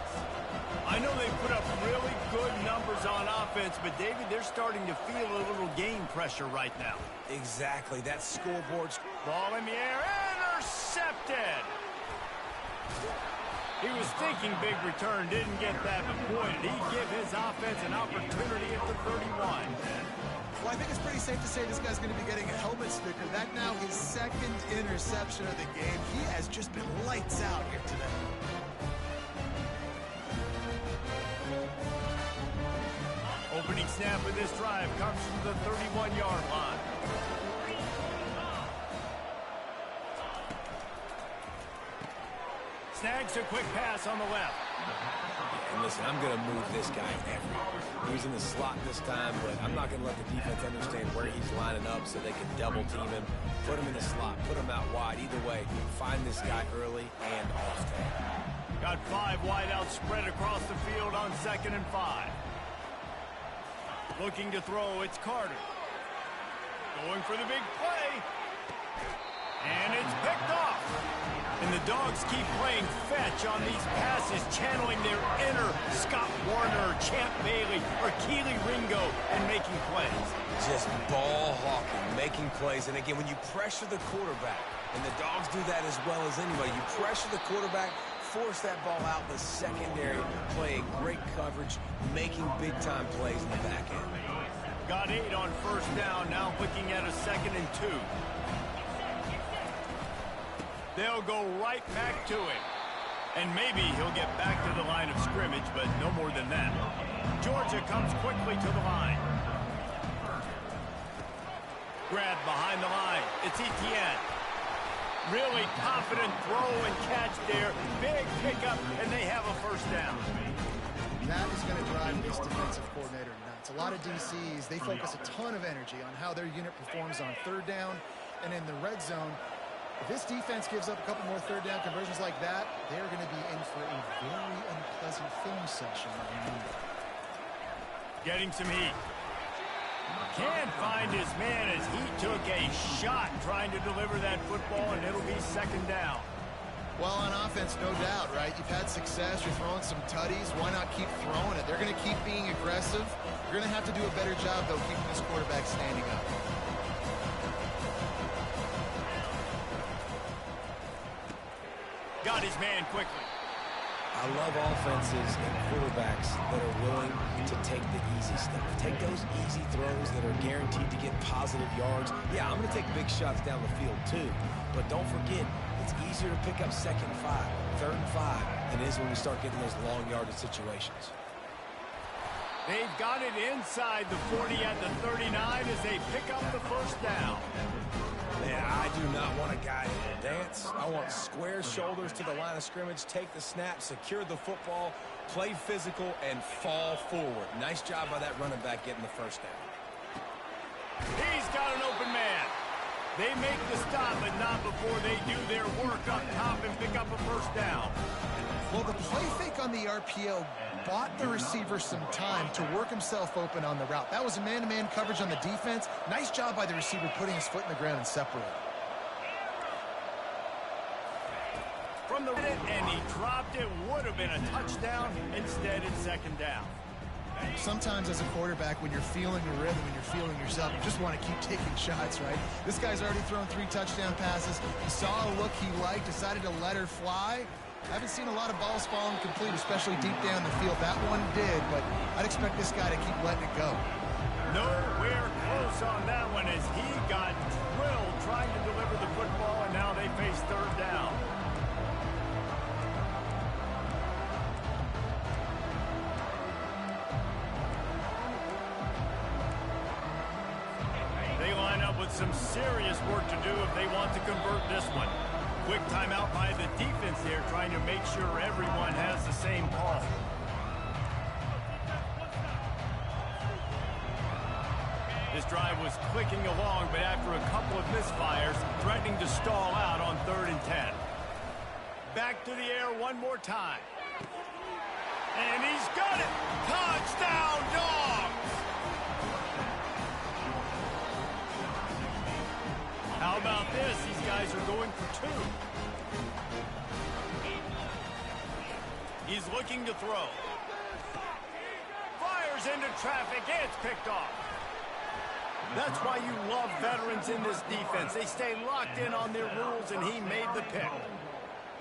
I know they put up really good numbers on offense, but David, they're starting to feel a little game pressure right now. Exactly. That scoreboard's ball in the air, intercepted. He was thinking big return, didn't get that, but boy, did he give his offense an opportunity at the 31. Well, I think it's pretty safe to say this guy's going to be getting a helmet sticker. That now his second interception of the game. He has just been lights out here today. Opening snap of this drive comes from the 31-yard line. Snags a quick pass on the left. And listen, I'm going to move this guy everywhere. He was in the slot this time, but I'm not going to let the defense understand where he's lining up so they can double team him, put him in the slot, put him out wide. Either way, find this guy early and often. Got 5 wideouts spread across the field on 2nd and 5. Looking to throw, it's Carter. Going for the big play. And it's picked off. And the Dogs keep playing fetch on these passes, channeling their inner Scott Warner, Champ Bailey, or Keely Ringo, and making plays. Just ball hawking, making plays. And again, when you pressure the quarterback, and the Dogs do that as well as anybody, you pressure the quarterback, force that ball out in the secondary, playing great coverage, making big-time plays in the back end. Got 8 on first down, now looking at a 2nd and 2. They'll go right back to him. And maybe he'll get back to the line of scrimmage, but no more than that. Georgia comes quickly to the line. Grab behind the line. It's Etienne. Really confident throw and catch there. Big pickup, and they have a first down. That is going to drive this defensive coordinator nuts. A lot of DCs, they focus a ton of energy on how their unit performs on third down and in the red zone. If this defense gives up a couple more third down conversions like that, they're going to be in for a very unpleasant film session on Monday. Getting some heat. Can't find his man as he took a shot trying to deliver that football, and it'll be 2nd down. Well, on offense, no doubt, right? You've had success. You're throwing some tutties. Why not keep throwing it? They're going to keep being aggressive. You're going to have to do a better job, though, keeping this quarterback standing up. Got his man quickly. I love offenses and quarterbacks that are willing to take the easy stuff. Take those easy throws that are guaranteed to get positive yards. Yeah, I'm going to take big shots down the field too. But don't forget, it's easier to pick up 2nd and 5, 3rd and 5 than it is when we start getting those long yardage situations. They've got it inside the 40 at the 39 as they pick up the first down. Man, I do not want a guy to dance. I want square shoulders to the line of scrimmage, take the snap, secure the football, play physical, and fall forward. Nice job by that running back getting the first down. He's got an open man. They make the stop, but not before they do their work up top and pick up a first down. Well, the play fake on the RPO bought the receiver some time to work himself open on the route. That was a man-to-man coverage on the defense. Nice job by the receiver putting his foot in the ground and separating. From the and he dropped it. Would have been a touchdown. Instead, it's 2nd down. Sometimes as a quarterback, when you're feeling the rhythm and you're feeling yourself, you just want to keep taking shots, right? This guy's already thrown 3 touchdown passes. He saw a look he liked, decided to let her fly. I haven't seen a lot of balls falling complete, especially deep down the field. That one did, but I'd expect this guy to keep letting it go. Nowhere close on that one as he got drilled trying to deliver the football, and now they face 3rd down. They line up with some serious work to do if they want to convert this one. Quick timeout by the defense there, trying to make sure everyone has the same call. This drive was clicking along, but after a couple of misfires, threatening to stall out on 3rd and 10. Back to the air one more time. And he's got it! Touchdown, Dogs! How about this? These guys are going for 2. He's looking to throw. Fires into traffic. It's picked off. That's why you love veterans in this defense. They stay locked in on their rules, and he made the pick.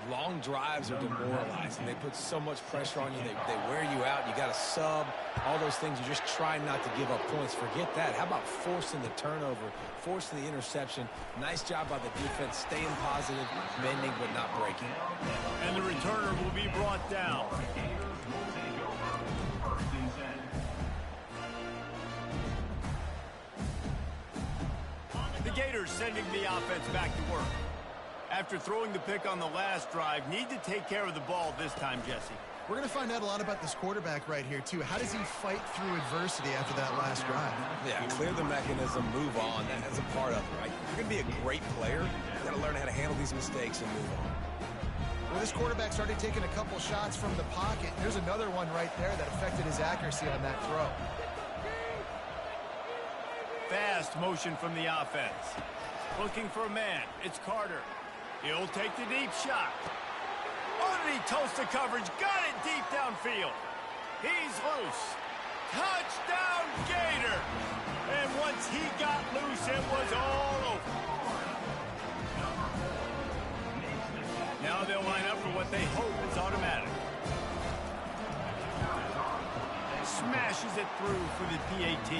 Long drives are demoralizing. They put so much pressure on you. They wear you out. You got to sub. All those things. You just try not to give up points. Forget that. How about forcing the turnover, forcing the interception? Nice job by the defense, staying positive, bending but not breaking. And the returner will be brought down. The Gators sending the offense back to work. After throwing the pick on the last drive, need to take care of the ball this time, Jesse. We're going to find out a lot about this quarterback right here, too. How does he fight through adversity after that last drive? Yeah, clear the mechanism, move on. That's a part of it, right? You're going to be a great player. You got to learn how to handle these mistakes and move on. Well, this quarterback started taking a couple shots from the pocket. There's another one right there that affected his accuracy on that throw. Fast motion from the offense. Looking for a man. It's Carter. He'll take the deep shot. Oh, did he toast the coverage? Got it deep downfield. He's loose. Touchdown, Gator. And once he got loose, it was all over. Now they'll line up for what they hope is automatic. Smashes it through for the PAT.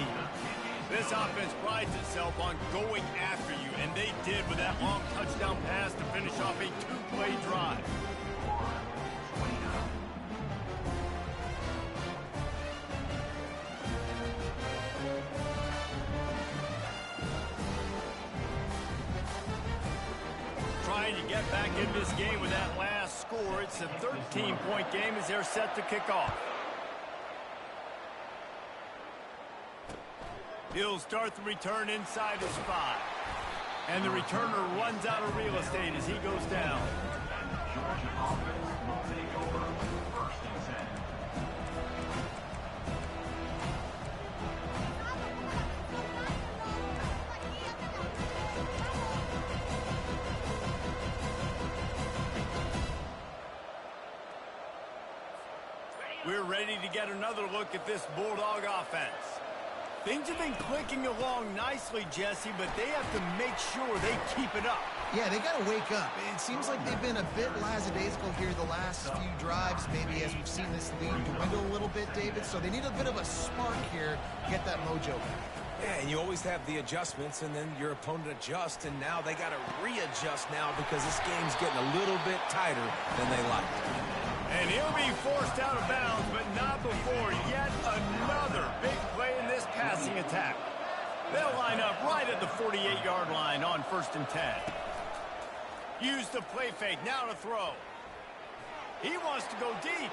This offense prides itself on going after you, and they did with that long touchdown pass to finish off a 2-play drive. Trying to get back in this game with that last score. It's a 13-point game as they're set to kick off. He'll start the return inside his 5. And the returner runs out of real estate as he goes down. We're ready to get another look at this Bulldog offense. Things have been clicking along nicely, Jesse, but they have to make sure they keep it up. Yeah, they got to wake up. It seems like they've been a bit lackadaisical here the last few drives, maybe as we've seen this lead dwindle a little bit, David. So they need a bit of a spark here to get that mojo back. Yeah, and you always have the adjustments, and then your opponent adjusts, and now they got to readjust now because this game's getting a little bit tighter than they like. And he'll be forced out of bounds, but not before yet another big play in this passing attack. They'll line up right at the 48-yard line on 1st and 10. Use the play fake, now to throw. He wants to go deep.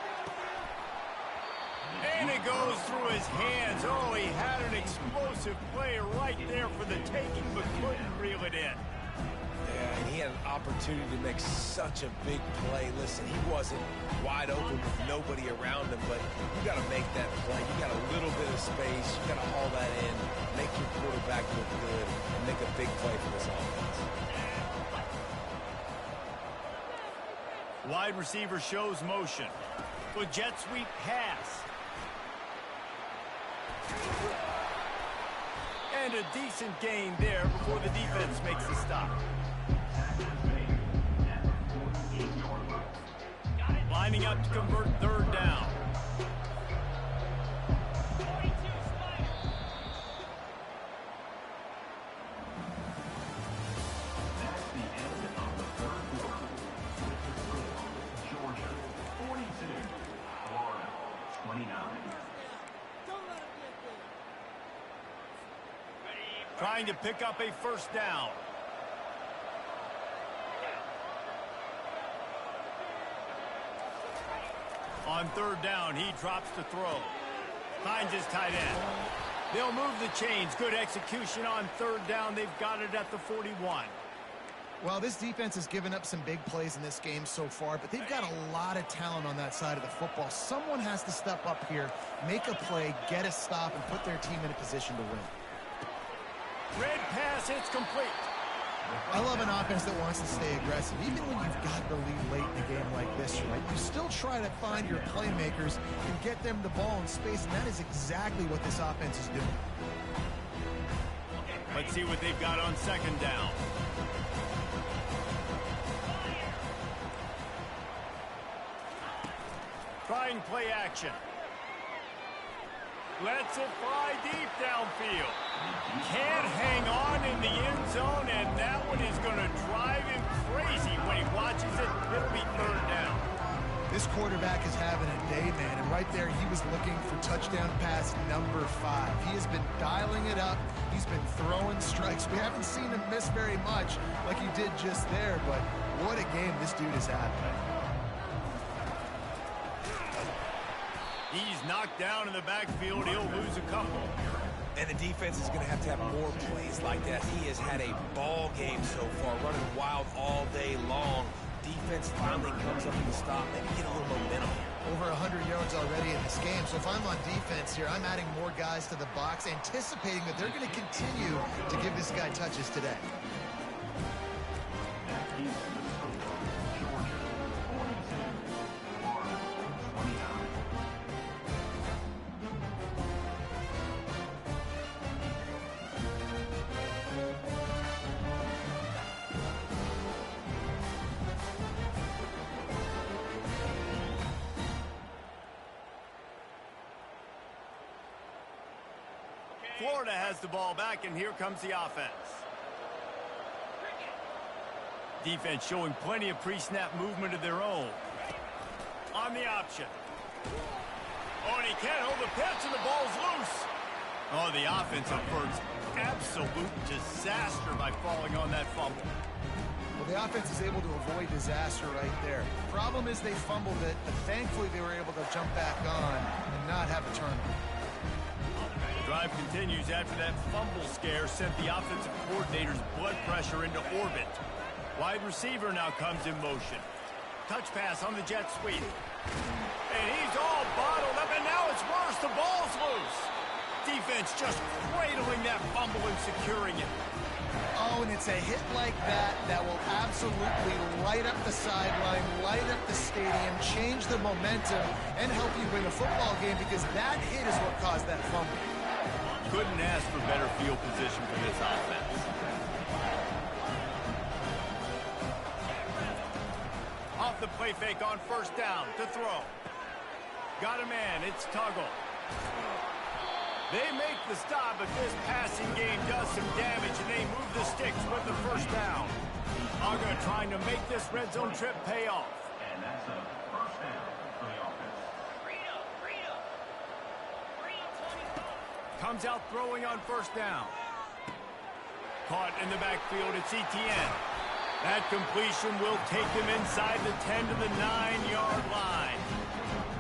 And it goes through his hands. Oh, he had an explosive play right there for the taking, but couldn't reel it in. Yeah, and he had an opportunity to make such a big play. Listen, he wasn't wide open with nobody around him, but you got to make that play. You got a little bit of space. You got to haul that in, make your quarterback look good, and make a big play for this offense. Wide receiver shows motion. With jet sweep pass. And a decent gain there before the defense makes the stop. Lining up to convert 3rd down. That's the end of the 3rd quarter. With the score, Georgia 42, Florida 29. Trying to pick up a 1st down. On third down, he drops the throw. Finds his tight end. They'll move the chains. Good execution on third down. They've got it at the 41. Well, this defense has given up some big plays in this game so far, but they've got a lot of talent on that side of the football. Someone has to step up here, make a play, get a stop, and put their team in a position to win. Red pass, it's complete. I love an offense that wants to stay aggressive. Even when you've got the lead late in a game like this, right, you still try to find your playmakers and get them the ball in space, and that is exactly what this offense is doing. Let's see what they've got on second down. Trying play action. Lets it fly deep downfield. Can't hang on in the end zone, and that one is going to drive him crazy when he watches it. It'll be third down. This quarterback is having a day, man, and right there he was looking for touchdown pass number 5. He has been dialing it up. He's been throwing strikes. We haven't seen him miss very much like he did just there, but what a game this dude is having. He's knocked down in the backfield. He'll lose a couple. And the defense is going to have more plays like that. He has had a ball game so far, running wild all day long. Defense finally comes up with a stop. Maybe get a little momentum. Over 100 yards already in this game. So if I'm on defense here, I'm adding more guys to the box, anticipating that they're going to continue to give this guy touches today. Florida has the ball back, and here comes the offense. Defense showing plenty of pre-snap movement of their own. On the option. Oh, and he can't hold the pitch, and the ball's loose. Oh, the offense averts absolute disaster by falling on that fumble. Well, the offense is able to avoid disaster right there. Problem is they fumbled it, but thankfully they were able to jump back on and not have a turnover. Drive continues after that fumble scare sent the offensive coordinator's blood pressure into orbit. Wide receiver now comes in motion. Touch pass on the jet sweep. And he's all bottled up, and now it's worse. The ball's loose. Defense just cradling that fumble and securing it. Oh, and it's a hit like that that will absolutely light up the sideline, light up the stadium, change the momentum, and help you win a football game, because that hit is what caused that fumble. Couldn't ask for better field position for this offense. Off the play fake on first down to throw. Got a man, it's Tuggle. They make the stop, but this passing game does some damage, and they move the sticks with the first down. Uga trying to make this red zone trip pay off. And that's a first down for the offense. Comes out throwing on first down. Caught in the backfield, it's Etienne. That completion will take him inside the 10 to the 9-yard line.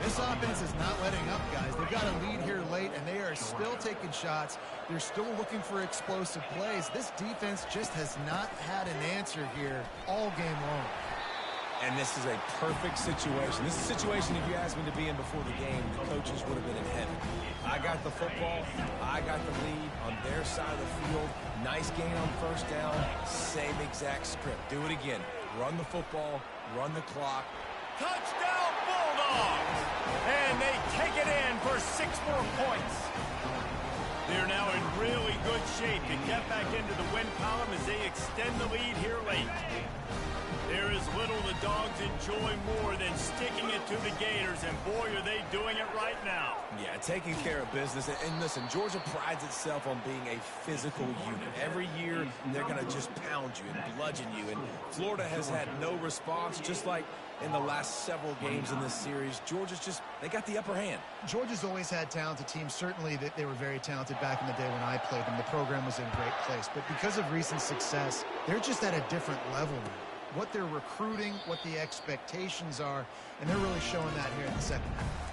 This offense is not letting up, guys. They've got a lead here late, and they are still taking shots. They're still looking for explosive plays. This defense just has not had an answer here all game long. And this is a perfect situation. This is a situation, if you asked me to be in before the game, the coaches would have been in heaven. I got the football. I got the lead on their side of the field. Nice gain on first down. Same exact script. Do it again. Run the football. Run the clock. Touchdown Bulldogs! And they take it in for 6 more points. They're now in really good shape to get back into the win column as they extend the lead here late. There is little the Dogs enjoy more than sticking it to the Gators, and boy, are they doing it right now. Yeah, taking care of business. And listen, Georgia prides itself on being a physical unit. Every year, they're going to just pound you and bludgeon you. And Florida has had no response, just like in the last several games in this series. Georgia's just, they got the upper hand. Georgia's always had talented teams. Certainly they were very talented back in the day when I played them. The program was in a great place. But because of recent success, they're just at a different level now. what they're recruiting, what the expectations are, and they're really showing that here in the second half.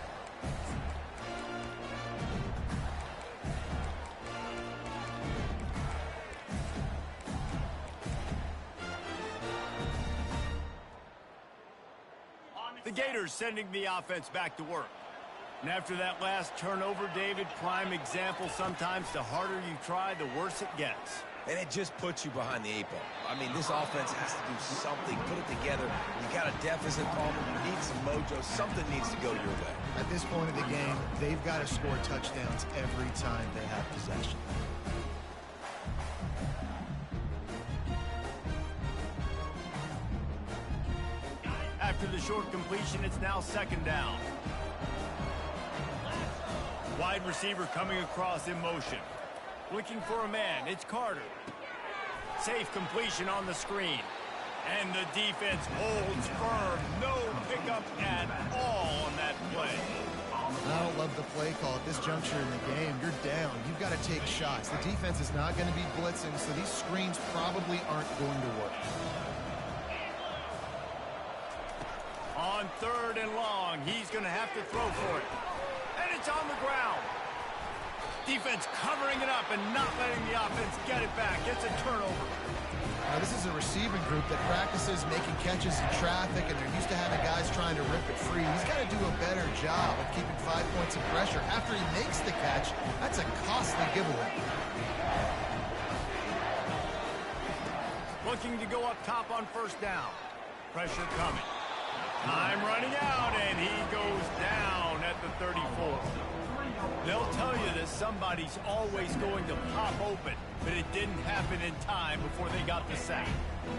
The Gators sending the offense back to work. And after that last turnover, David, prime example, sometimes the harder you try, the worse it gets. And it just puts you behind the 8 ball. I mean, this offense has to do something, put it together. You got a deficit problem, you need some mojo, something needs to go your way. At this point of the game, they've got to score touchdowns every time they have possession. After the short completion, it's now second down. Wide receiver coming across in motion. Looking for a man, it's Carter. Safe completion on the screen. And the defense holds firm. No pickup at all on that play. I don't love the play call at this juncture in the game. You're down. You've got to take shots. The defense is not going to be blitzing, so these screens probably aren't going to work. On third and long, he's going to have to throw for it. And it's on the ground. Defense covering it up and not letting the offense get it back. It's a turnover. Now, this is a receiving group that practices making catches in traffic, and they're used to having guys trying to rip it free. He's got to do a better job of keeping 5 points of pressure. After he makes the catch, that's a costly giveaway. Looking to go up top on first down. Pressure coming. Time running out, and he goes down at the 34. They'll tell you that somebody's always going to pop open, but it didn't happen in time before they got the sack.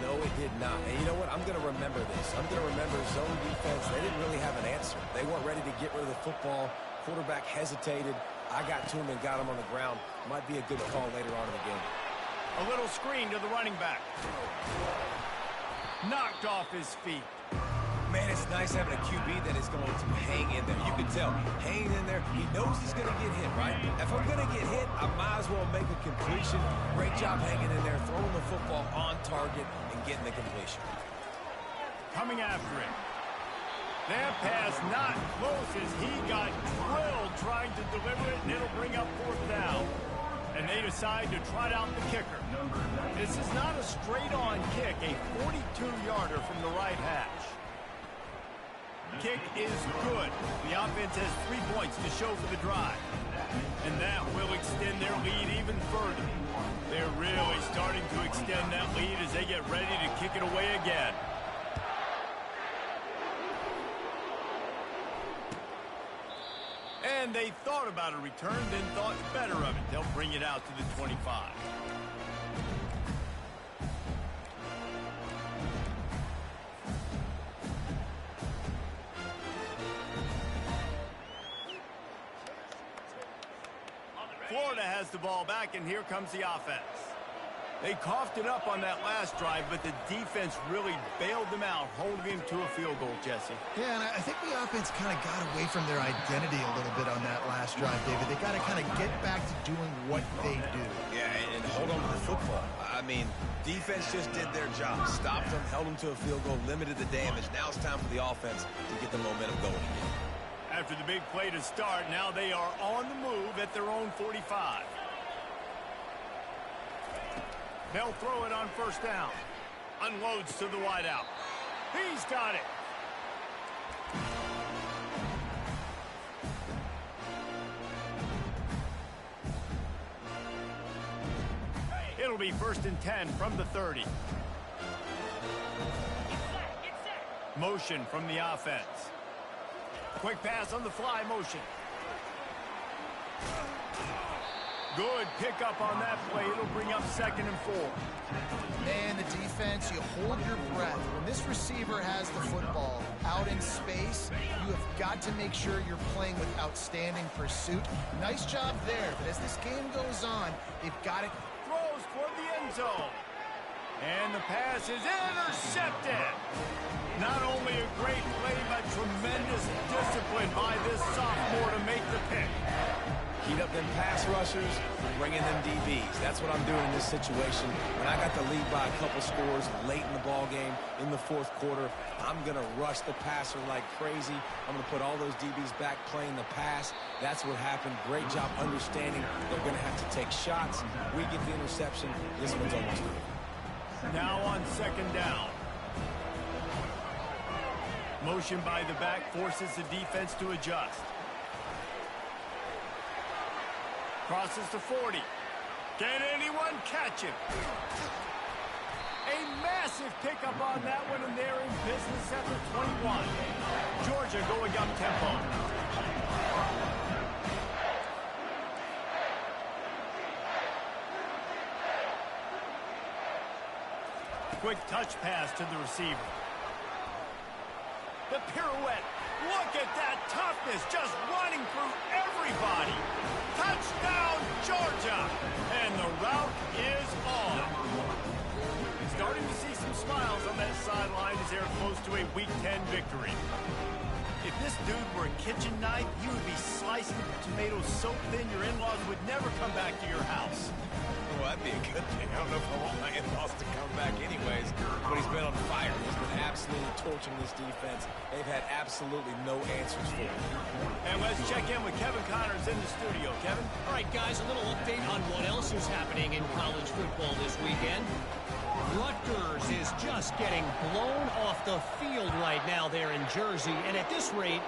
No, it did not. And you know what? I'm going to remember this. I'm going to remember zone defense. They didn't really have an answer. They weren't ready to get rid of the football. Quarterback hesitated. I got to him and got him on the ground. Might be a good call later on in the game. A little screen to the running back. Knocked off his feet. Man, it's nice having a QB that is going to hang in there. You can tell, hanging in there, he knows he's going to get hit, right? If I'm going to get hit, I might as well make a completion. Great job hanging in there, throwing the football on target and getting the completion. Coming after it. That pass not close as he got drilled trying to deliver it, and it'll bring up fourth down. And they decide to trot out the kicker. This is not a straight-on kick, a 42-yarder from the right hash. Kick is good. The offense has 3 points to show for the drive. And that will extend their lead even further. They're really starting to extend that lead as they get ready to kick it away again. And they thought about a return, then thought better of it. They'll bring it out to the 25. Florida has the ball back, and here comes the offense. They coughed it up on that last drive, but the defense really bailed them out, holding him to a field goal, Jesse. Yeah, and I think the offense kind of got away from their identity a little bit on that last drive, David. They got to kind of get back to doing what they do. Yeah, and hold on to the football. I mean, defense just did their job. Stopped them, held them to a field goal, limited the damage. Now it's time for the offense to get the momentum going again. After the big play to start, now they are on the move at their own 45. They'll throw it on first down. Unloads to the wideout. He's got it. It'll be 1st and 10 from the 30. Motion from the offense. Quick pass on the fly motion. Good pickup on that play. It'll bring up 2nd and 4. Man, the defense, you hold your breath. When this receiver has the football out in space, you have got to make sure you're playing with outstanding pursuit. Nice job there, but as this game goes on, they've got it. Throws toward the end zone. And the pass is intercepted. Not only a great play, but tremendous discipline by this sophomore to make the pick. Heat up them pass rushers, bring in them DBs. That's what I'm doing in this situation. When I got the lead by a couple scores late in the ball game, in the fourth quarter, I'm going to rush the passer like crazy. I'm going to put all those DBs back playing the pass. That's what happened. Great job understanding they're going to have to take shots. We get the interception. This one's almost over. Now on second down. Motion by the back forces the defense to adjust. Crosses to 40. Can anyone catch him? A massive pickup on that one, and they're in business at the 21. Georgia going up tempo. Quick touch pass to the receiver. The pirouette. Look at that toughness, just running through everybody. Touchdown, Georgia. And the route is on. Starting to see some smiles on that sideline as they're close to a Week 10 victory. If this dude were a kitchen knife, he would be slicing tomatoes so thin your in-laws would never come back to your house. Well, that'd be a good thing. I don't know if I want my in-laws to come back anyways, but he's been on fire. He's been absolutely torching this defense. They've had absolutely no answers for him. And let's check in with Kevin Connors in the studio. Kevin? All right, guys, a little update on what else is happening in college football this weekend. Rutgers is just getting blown off the field right now there in Jersey, and at this rate,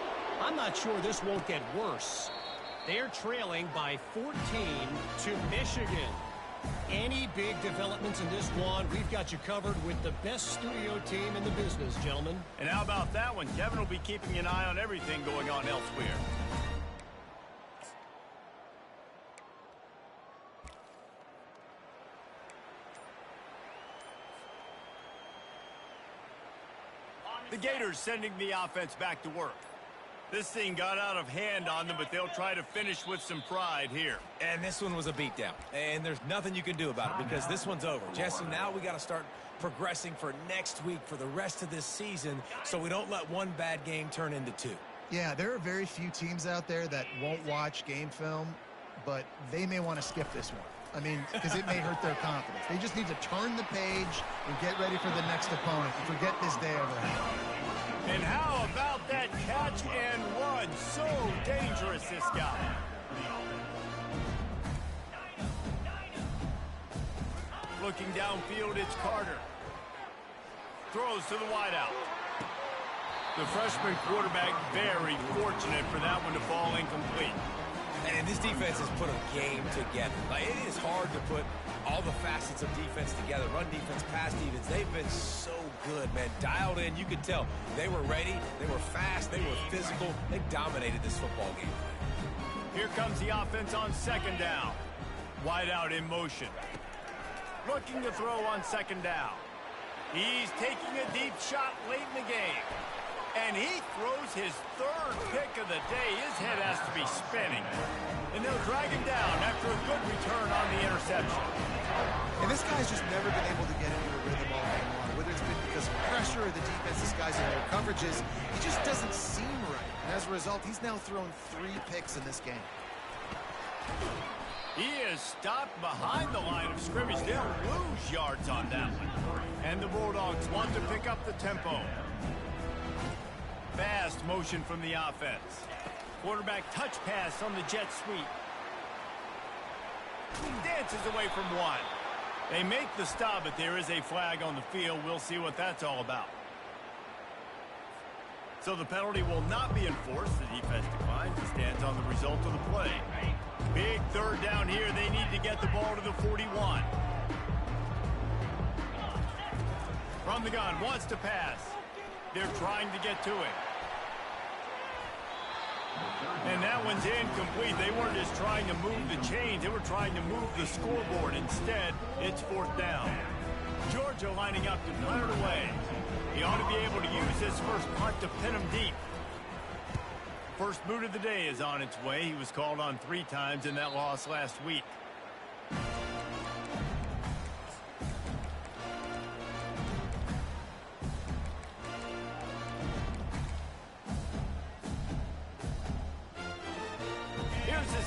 I'm not sure this won't get worse. They're trailing by 14 to Michigan. Any big developments in this one, we've got you covered with the best studio team in the business, gentlemen. And how about that one? Kevin will be keeping an eye on everything going on elsewhere. The Gators sending the offense back to work. This thing got out of hand on them, but they'll try to finish with some pride here. And this one was a beatdown. And there's nothing you can do about it because this one's over. Jesse, now we got to start progressing for next week for the rest of this season so we don't let one bad game turn into two. Yeah, there are very few teams out there that won't watch game film, but they may want to skip this one. I mean, because it may hurt their confidence. They just need to turn the page and get ready for the next opponent and forget this day over. And how about that catch and run? So dangerous, this guy. Looking downfield, it's Carter. Throws to the wideout. The freshman quarterback very fortunate for that one to fall incomplete. And this defense has put a game together. Like, it is hard to put all the facets of defense together. Run defense, pass defense. They've been so good, man. Dialed in. You could tell they were ready. They were fast. They were physical. They dominated this football game. Here comes the offense on second down. Wide out in motion. Looking to throw on second down. He's taking a deep shot late in the game. And he throws his third pick of the day. His head has to be spinning. And they'll drag him down after a good return on the interception. And this guy's just never been able to get into a rhythm all game long. Whether it's been because of pressure or the defense disguising their coverages, he just doesn't seem right. And as a result, he's now thrown 3 picks in this game. He is stopped behind the line of scrimmage. They'll lose yards on that one. And the Bulldogs want to pick up the tempo. Fast motion from the offense. Quarterback touch pass on the jet sweep. Dances away from one. They make the stop, but there is a flag on the field. We'll see what that's all about. So the penalty will not be enforced. The defense declines and stands on the result of the play. Big third down here. They need to get the ball to the 41. From the gun, wants to pass. They're trying to get to it. And that one's incomplete. They weren't just trying to move the chains. They were trying to move the scoreboard. Instead, it's fourth down. Georgia lining up to punt it away. He ought to be able to use his first punt to pin him deep. First boot of the day is on its way. He was called on 3 times in that loss last week.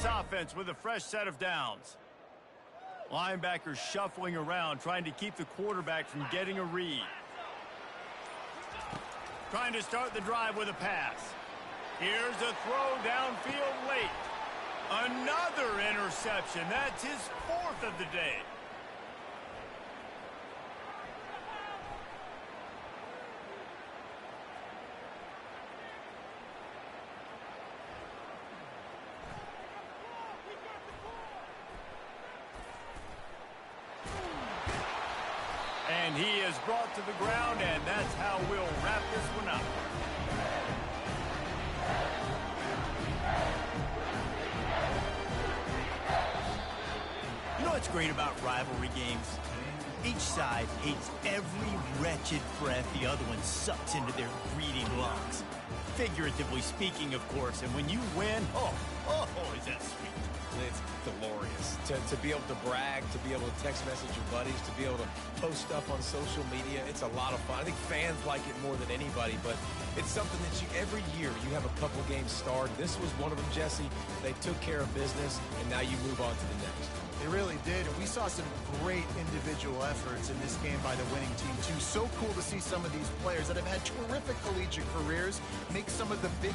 this offense with a fresh set of downs. Linebackers shuffling around, trying to keep the quarterback from getting a read. Trying to start the drive with a pass. Here's a throw downfield late. Another interception. That's his 4th of the day. And he is brought to the ground, and that's how we'll wrap this one up. You know what's great about rivalry games? Each side hates every wretched breath the other one sucks into their greedy lungs. Figuratively speaking, of course, and when you win, oh, is that sweet. It's glorious to be able to brag, to be able to text message your buddies, to be able to post stuff on social media. It's a lot of fun. I think fans like it more than anybody, but it's something that every year you have a couple games start. This was one of them, Jesse. They took care of business, and now you move on to the next. They really did, and we saw some great individual efforts in this game by the winning team, too. So cool to see some of these players that have had terrific collegiate careers make some of the big